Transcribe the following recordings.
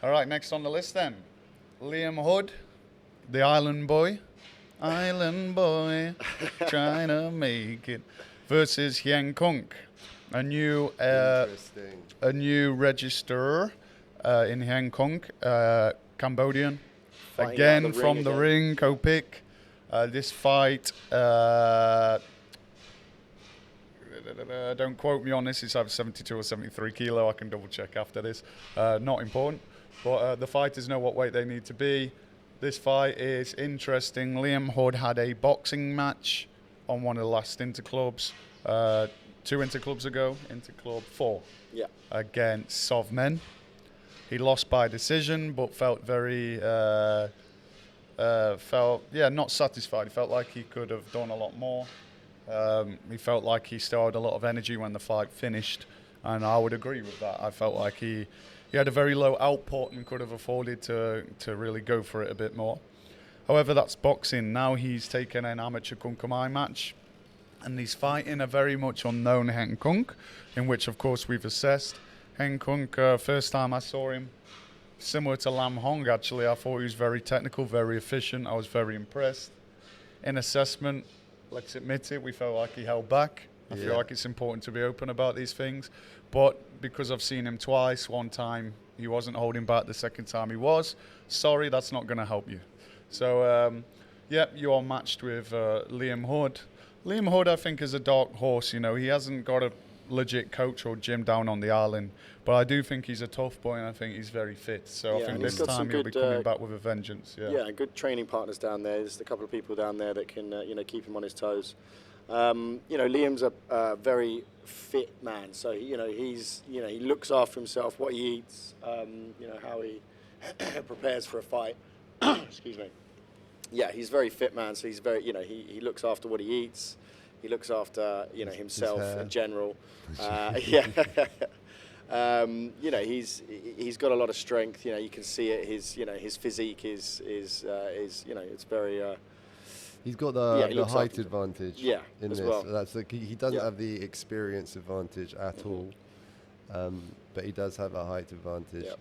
All right, next on the list then, Liam Hood, the island boy, trying to make it, versus Heang Kunk, a new register in Heang Kunk, Cambodian. Fighting Again from the ring, co-pick. This fight, don't quote me on this, it's either 72 or 73 kilo. I can double check after this. Not important. But the fighters know what weight they need to be. This fight is interesting. Liam Hood had a boxing match on one of the last interclubs, 2 interclubs ago, interclub 4, against Sovmen. He lost by decision, but felt very, not satisfied. He felt like he could have done a lot more. He felt like he still had a lot of energy when the fight finished, and I would agree with that. I felt like he had a very low output and could have afforded to really go for it a bit more. However, that's boxing. Now he's taken an amateur Kunkamai match, and he's fighting a very much unknown Heang Kunk, in which, of course, we've assessed. Heang Kunk, first time I saw him, similar to Lam Hong, actually. I thought he was very technical, very efficient. I was very impressed. In assessment, let's admit it, we felt like he held back. I feel like it's important to be open about these things. But because I've seen him twice, one time he wasn't holding back, the second time he was. Sorry, that's not going to help you. So, you are matched with Liam Hood. Liam Hood, I think, is a dark horse. You know, he hasn't got a legit coach or gym down on the island. But I do think he's a tough boy, and I think he's very fit. So I think this time he'll be coming back with a vengeance. Yeah, good training partners down there. There's a couple of people down there that can, keep him on his toes. Liam's a very fit man, so he looks after himself, what he eats, how he prepares for a fight. Excuse me. Yeah, he's a very fit man, so he's very, he looks after what he eats. He looks after, himself in general. He's got a lot of strength. You can see it. His physique is it's very. He's got the height advantage. In this, well. That's he doesn't have the experience advantage at all, but he does have a height advantage. Yeah.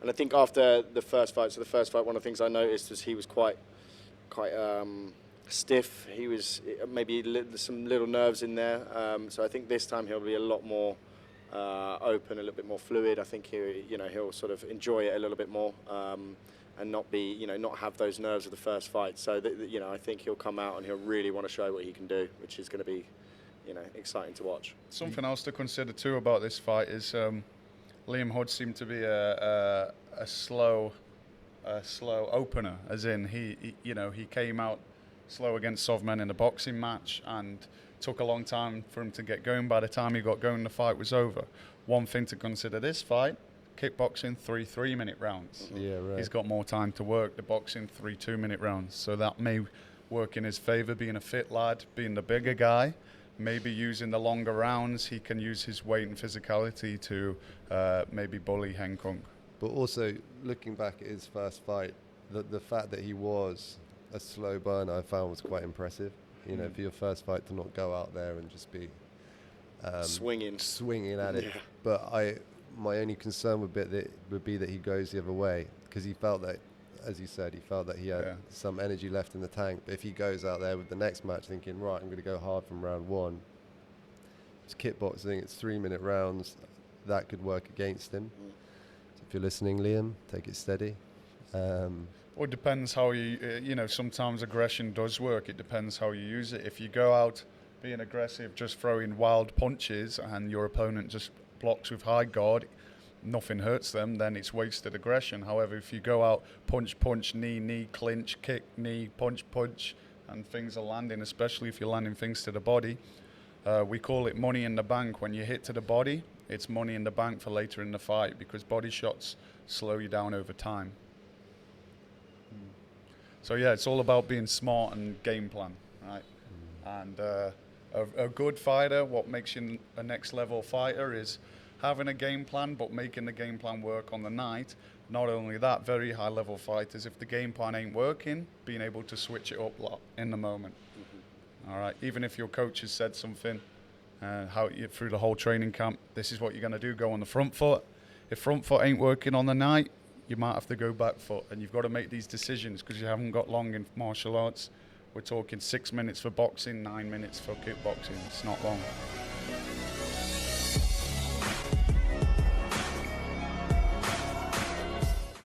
And I think after the first fight, one of the things I noticed was he was quite stiff. He was maybe some little nerves in there. So I think this time he'll be a lot more open, a little bit more fluid. I think he'll sort of enjoy it a little bit more. And not be, not have those nerves of the first fight. So, I think he'll come out and he'll really want to show what he can do, which is going to be, exciting to watch. Something else to consider too about this fight is Liam Hood seemed to be a slow opener, as in he came out slow against Sovmen in the boxing match and took a long time for him to get going. By the time he got going, the fight was over. One thing to consider this fight. Kickboxing, 3 3-minute rounds. Yeah, right. He's got more time to work. The boxing, 3 2-minute rounds. So that may work in his favor, being a fit lad, being the bigger guy, maybe using the longer rounds. He can use his weight and physicality to maybe bully Heang Kunk. But also, looking back at his first fight, the fact that he was a slow burner I found was quite impressive. For your first fight to not go out there and just be swinging at it. Yeah. But my only concern would be that he goes the other way, because he felt that, as you said, he had some energy left in the tank. But if he goes out there with the next match thinking, right, I'm going to go hard from round 1, it's kickboxing, it's 3-minute rounds, that could work against him. So if you're listening, Liam, take it steady. Well, it depends how you, sometimes aggression does work. It depends how you use it. If you go out being aggressive, just throwing wild punches, and your opponent just blocks with high guard, nothing hurts them, then it's wasted aggression. However, if you go out, punch, knee, clinch, kick, knee, punch, and things are landing, especially if you're landing things to the body, we call it money in the bank. When you hit to the body, it's money in the bank for later in the fight, because body shots slow you down over time. So yeah, it's all about being smart and game plan, right? And a good fighter, what makes you a next level fighter is having a game plan, but making the game plan work on the night. Not only that, very high level fighters, if the game plan ain't working, being able to switch it up in the moment. All right, even if your coach has said something, through the whole training camp, this is what you're going to do, go on the front foot. If front foot ain't working on the night, you might have to go back foot, and you've got to make these decisions because you haven't got long in martial arts. We're talking 6 minutes for boxing, 9 minutes for kickboxing. It's not long.